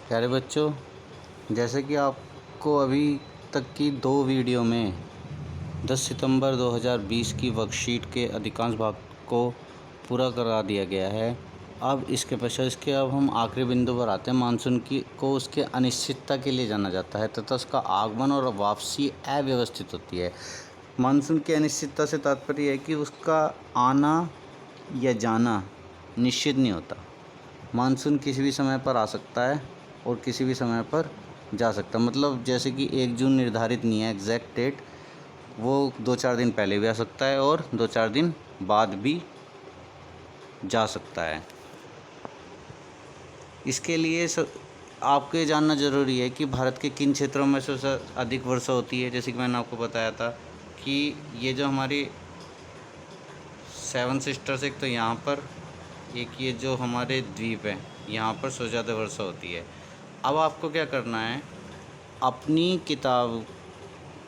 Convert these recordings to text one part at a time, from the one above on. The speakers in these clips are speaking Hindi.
प्यारे बच्चों, जैसे कि आपको अभी तक की 2 वीडियो में 10 सितंबर 2020 की वर्कशीट के अधिकांश भाग को पूरा करा दिया गया है। अब इसके पश्चात अब हम आखिरी बिंदु पर आते हैं। मानसून को उसके अनिश्चितता के लिए जाना जाता है तथा उसका आगमन और वापसी अव्यवस्थित होती है। मानसून की अनिश्चितता से तात्पर्य है कि उसका आना या जाना निश्चित नहीं होता। मानसून किसी भी समय पर आ सकता है और किसी भी समय पर जा सकता है। मतलब जैसे कि 1 जून निर्धारित नहीं है एग्जैक्ट डेट, वो 2-4 दिन पहले भी आ सकता है और 2-4 दिन बाद भी जा सकता है। इसके लिए आपको ये जानना ज़रूरी है कि भारत के किन क्षेत्रों में सबसे अधिक वर्षा होती है। जैसे कि मैंने आपको बताया था कि ये जो हमारी 7 सिस्टर्स, एक तो यहाँ पर, एक ये जो हमारे द्वीप हैं, यहाँ पर सबसे ज़्यादा वर्षा होती है। अब आपको क्या करना है, अपनी किताब,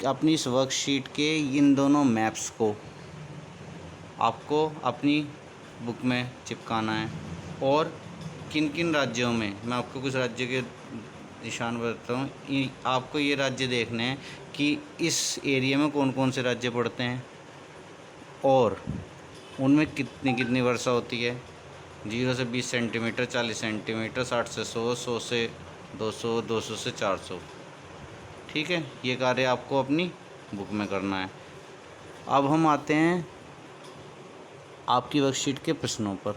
अपनी इस वर्कशीट के इन दोनों मैप्स को आपको अपनी बुक में चिपकाना है। और किन किन राज्यों में, मैं आपको कुछ राज्य के निशान बताता हूँ। आपको ये राज्य देखने हैं कि इस एरिया में कौन कौन से राज्य पड़ते हैं और उनमें कितनी कितनी वर्षा होती है। 0 से 20 सेंटीमीटर, 40 सेंटीमीटर, 60 से 100, 100 से 200, 200 से 400। ठीक है, ये कार्य आपको अपनी बुक में करना है। अब हम आते हैं आपकी वर्कशीट के प्रश्नों पर।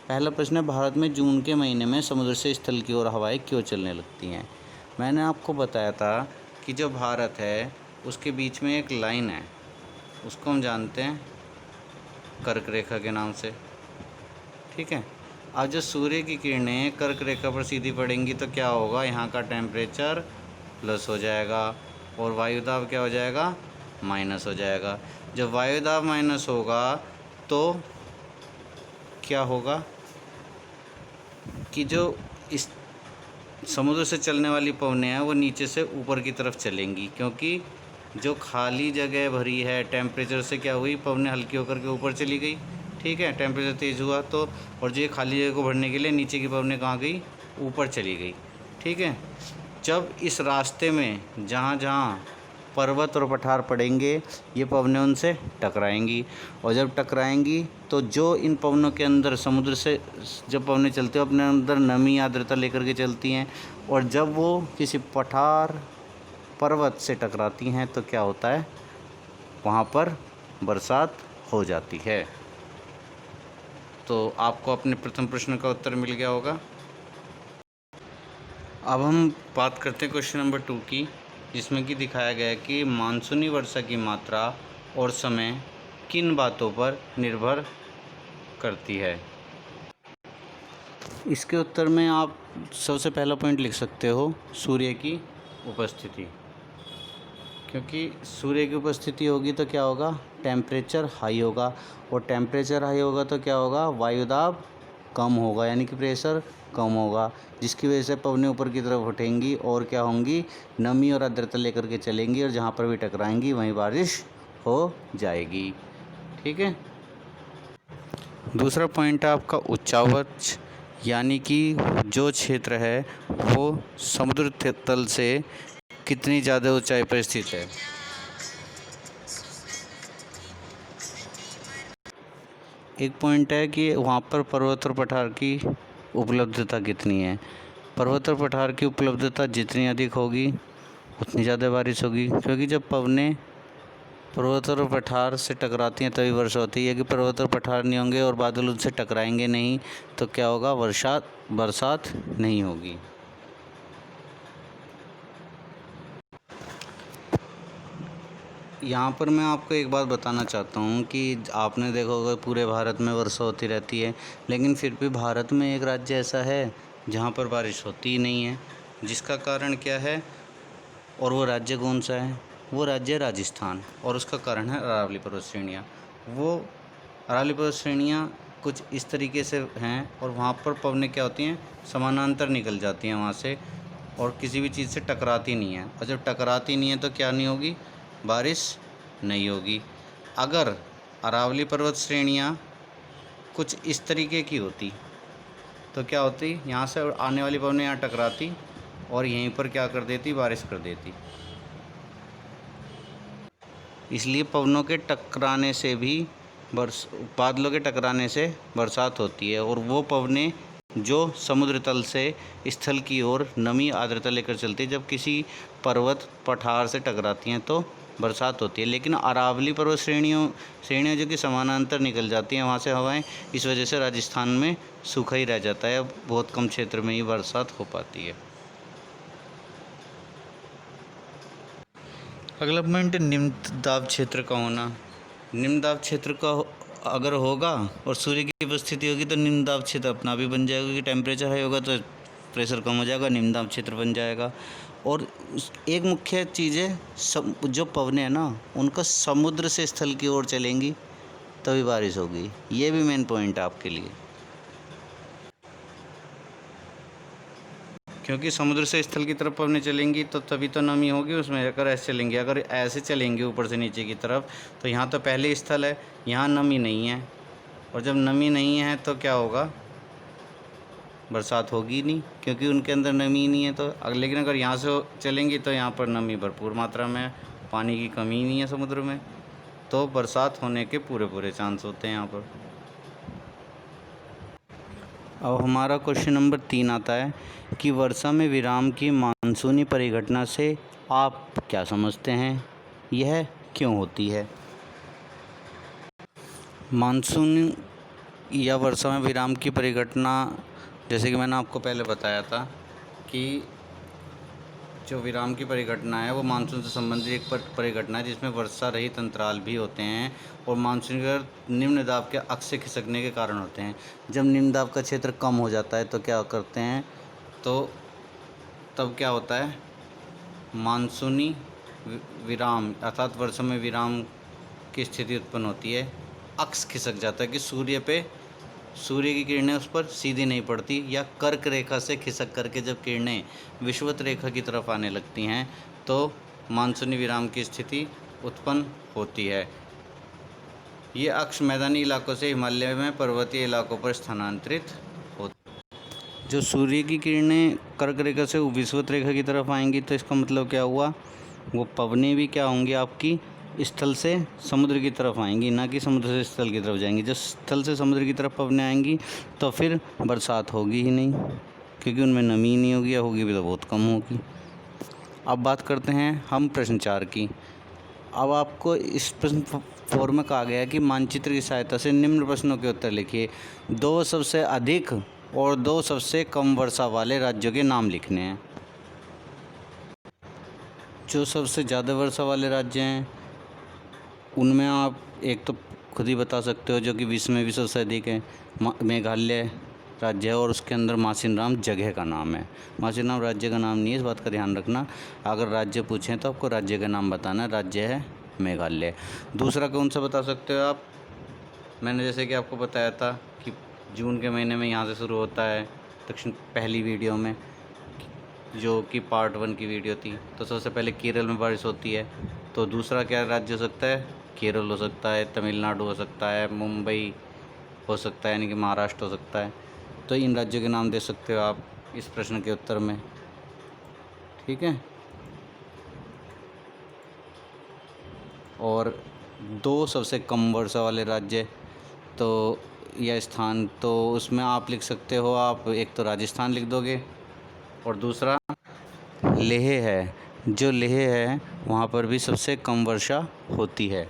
पहला प्रश्न है, भारत में जून के महीने में समुद्र से स्थल की ओर हवाएं क्यों चलने लगती हैं। मैंने आपको बताया था कि जो भारत है उसके बीच में एक लाइन है, उसको हम जानते हैं कर्क रेखा के नाम से। ठीक है, अब जो सूर्य की किरणें कर्क रेखा पर सीधी पड़ेंगी तो क्या होगा, यहाँ का टेम्परेचर प्लस हो जाएगा और वायुदाब क्या हो जाएगा, माइनस हो जाएगा। जब वायुदाब माइनस होगा तो क्या होगा कि जो इस समुद्र से चलने वाली पवनें हैं वो नीचे से ऊपर की तरफ चलेंगी, क्योंकि जो खाली जगह भरी है टेम्परेचर से क्या हुई, पवनें हल्की होकर के ऊपर चली गई। ठीक है, टेम्परेचर तेज़ हुआ तो, और जो ये खाली जगह को भरने के लिए नीचे की पवनें कहाँ गई, ऊपर चली गई। ठीक है, जब इस रास्ते में जहाँ जहाँ पर्वत और पठार पड़ेंगे ये पवनें उनसे टकराएंगी, और जब टकराएंगी तो जो इन पवनों के अंदर, समुद्र से जब पवनें चलती हैं अपने अंदर नमी आर्द्रता लेकर के चलती हैं, और जब वो किसी पठार पर्वत से टकराती हैं तो क्या होता है, वहाँ पर बरसात हो जाती है। तो आपको अपने प्रथम प्रश्न का उत्तर मिल गया होगा। अब हम बात करते हैं क्वेश्चन नंबर 2 की, जिसमें कि दिखाया गया है कि मानसूनी वर्षा की मात्रा और समय किन बातों पर निर्भर करती है। इसके उत्तर में आप सबसे पहला पॉइंट लिख सकते हो, सूर्य की उपस्थिति। क्योंकि सूर्य की उपस्थिति होगी तो क्या होगा, टेम्परेचर हाई होगा, और टेम्परेचर हाई होगा तो क्या होगा, वायुदाब कम होगा, यानी कि प्रेशर कम होगा, जिसकी वजह से पवनें ऊपर की तरफ उठेंगी और क्या होंगी, नमी और आर्द्रता लेकर के चलेंगी, और जहाँ पर भी टकराएंगी वहीं बारिश हो जाएगी। ठीक है, दूसरा पॉइंट है आपका उच्चावच, यानी कि जो क्षेत्र है वो समुद्र तल से कितनी ज़्यादा ऊंचाई पर स्थित है। एक पॉइंट है कि वहाँ पर पर्वत और पठार की उपलब्धता कितनी है। पर्वत और पठार की उपलब्धता जितनी अधिक होगी उतनी ज़्यादा बारिश होगी, क्योंकि जब पवनें पर्वत और पठार से टकराती हैं तभी वर्षा होती है। कि पर्वत और पठार नहीं होंगे और बादल उनसे टकराएंगे नहीं तो क्या होगा, बरसात नहीं होगी। यहाँ पर मैं आपको एक बात बताना चाहता हूँ कि आपने देखा होगा पूरे भारत में वर्षा होती रहती है, लेकिन फिर भी भारत में एक राज्य ऐसा है जहाँ पर बारिश होती ही नहीं है। जिसका कारण क्या है, और वो राज्य कौन सा है, वो राज्य राजस्थान, और उसका कारण है अरावली पर्वत श्रेणियाँ। वो अरावली पर्वत श्रेणियाँ कुछ इस तरीके से हैं, और वहाँ पर पवनें क्या होती हैं, समानांतर निकल जाती हैं वहाँ से, और किसी भी चीज़ से टकराती नहीं है। और जब टकराती नहीं है तो क्या नहीं होगी, बारिश नहीं होगी। अगर अरावली पर्वत श्रेणियाँ कुछ इस तरीके की होती तो क्या होती, यहाँ से आने वाली पवनें यहाँ टकराती और यहीं पर क्या कर देती, बारिश कर देती। इसलिए पवनों के टकराने से भी बादलों के टकराने से बरसात होती है। और वो पवनें जो समुद्र तल से स्थल की ओर नमी आर्द्रता लेकर चलती है, जब किसी पर्वत पठार से टकराती हैं तो बरसात होती है। लेकिन अरावली पर्वत श्रेणियाँ जो कि समानांतर निकल जाती हैं, वहाँ से हवाएं, इस वजह से राजस्थान में सूखा ही रह जाता है। अब बहुत कम क्षेत्र में ही बरसात हो पाती है। अगला पॉइंट, निम्न दाब क्षेत्र का होना। निम्न दाब क्षेत्र का अगर होगा और सूर्य की उपस्थिति होगी तो निम्न दाब क्षेत्र अपना भी बन जाएगा, क्योंकि टेम्परेचर हाई होगा तो प्रेशर कम हो जाएगा, निम्न दाब क्षेत्र बन जाएगा। और एक मुख्य चीज़ है, जो पवनें हैं ना, उनका समुद्र से स्थल की ओर चलेंगी तभी बारिश होगी। ये भी मेन पॉइंट है आपके लिए, क्योंकि समुद्र से स्थल की तरफ पवनें चलेंगी तो तभी तो नमी होगी उसमें। अगर ऐसे चलेंगी, अगर ऐसे चलेंगे ऊपर से नीचे की तरफ, तो यहाँ तो पहले स्थल है, यहाँ नमी नहीं है, और जब नमी नहीं है तो क्या होगा, बरसात होगी नहीं, क्योंकि उनके अंदर नमी नहीं है। तो लेकिन अगर यहाँ से चलेंगी तो यहाँ पर नमी भरपूर मात्रा में है, पानी की कमी नहीं है समुद्र में, तो बरसात होने के पूरे चांस होते हैं यहाँ पर। अब हमारा क्वेश्चन नंबर 3 आता है कि वर्षा में विराम की मानसूनी परिघटना से आप क्या समझते हैं, यह क्यों होती है। मानसून या वर्षा में विराम की परिघटना, जैसे कि मैंने आपको पहले बताया था कि जो विराम की परिघटना है वो मानसून से संबंधित एक परिघटना है, जिसमें वर्षा रहित अंतराल भी होते हैं और मानसून के निम्न दाब के अक्ष से खिसकने के कारण होते हैं। जब निम्न दाब का क्षेत्र कम हो जाता है तो क्या करते हैं, तो तब क्या होता है, मानसूनी विराम अर्थात वर्षा में विराम की स्थिति उत्पन्न होती है। अक्ष खिसक जाता है कि सूर्य की किरणें उस पर सीधी नहीं पड़ती, या कर्क रेखा से खिसक करके जब किरणें विषुवत रेखा की तरफ आने लगती हैं तो मानसूनी विराम की स्थिति उत्पन्न होती है। ये अक्ष मैदानी इलाकों से हिमालय में पर्वतीय इलाकों पर स्थानांतरित होती। जो सूर्य की किरणें कर्क रेखा से विषुवत रेखा की तरफ आएंगी तो इसका मतलब क्या हुआ, वो पवनें भी क्या होंगी, आपकी स्थल से समुद्र की तरफ आएंगी, ना कि समुद्र से स्थल की तरफ जाएंगी। जब स्थल से समुद्र की तरफ पवनें आएंगी तो फिर बरसात होगी ही नहीं, क्योंकि उनमें नमी ही नहीं होगी, या होगी भी तो बहुत कम होगी। अब बात करते हैं हम प्रश्न 4 की। अब आपको इस प्रश्न 4 में कहा गया है कि मानचित्र की सहायता से निम्न प्रश्नों के उत्तर लिखिए। 2 सबसे अधिक और 2 सबसे कम वर्षा वाले राज्यों के नाम लिखने हैं। जो सबसे ज़्यादा वर्षा वाले राज्य हैं उनमें आप एक तो खुद ही बता सकते हो, जो कि विश्व में भी सबसे अधिक है, मेघालय राज्य है, और उसके अंदर मासिनराम जगह का नाम है। मासिनराम राज्य का नाम नहीं है, इस बात का ध्यान रखना। अगर राज्य पूछें तो आपको राज्य का नाम बताना है, राज्य है मेघालय। दूसरा कौन सा बता सकते हो आप, मैंने जैसे कि आपको बताया था कि जून के महीने में यहाँ से शुरू होता है दक्षिण, पहली वीडियो में जो कि पार्ट 1 की वीडियो थी। तो सबसे पहले केरल में बारिश होती है। तो दूसरा क्या राज्य हो सकता है, केरल हो सकता है, तमिलनाडु हो सकता है, मुंबई हो सकता है, यानी कि महाराष्ट्र हो सकता है। तो इन राज्यों के नाम दे सकते हो आप इस प्रश्न के उत्तर में, ठीक है। और 2 सबसे कम वर्षा वाले राज्य तो या स्थान, तो उसमें आप लिख सकते हो, आप एक तो राजस्थान लिख दोगे और दूसरा लेह है। जो लेह है वहाँ पर भी सबसे कम वर्षा होती है।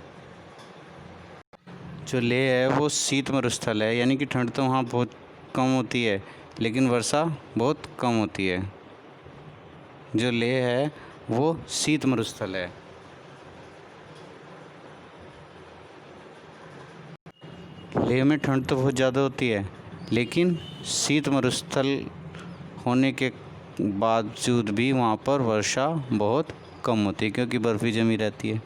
जो लेह है वो शीत मरुस्थल है, यानी कि ठंड तो वहाँ बहुत कम होती है लेकिन वर्षा बहुत कम होती है। जो लेह है वो शीत मरुस्थल है। लेह में ठंड तो बहुत ज़्यादा होती है, लेकिन शीत मरुस्थल होने के बावजूद भी वहाँ पर वर्षा बहुत कम होती है, क्योंकि बर्फ़ भी जमी रहती है।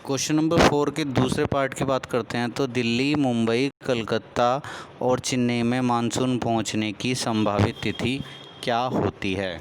क्वेश्चन नंबर 4 के दूसरे पार्ट की बात करते हैं। तो दिल्ली, मुंबई, कलकत्ता और चेन्नई में मानसून पहुँचने की संभावित तिथि क्या होती है।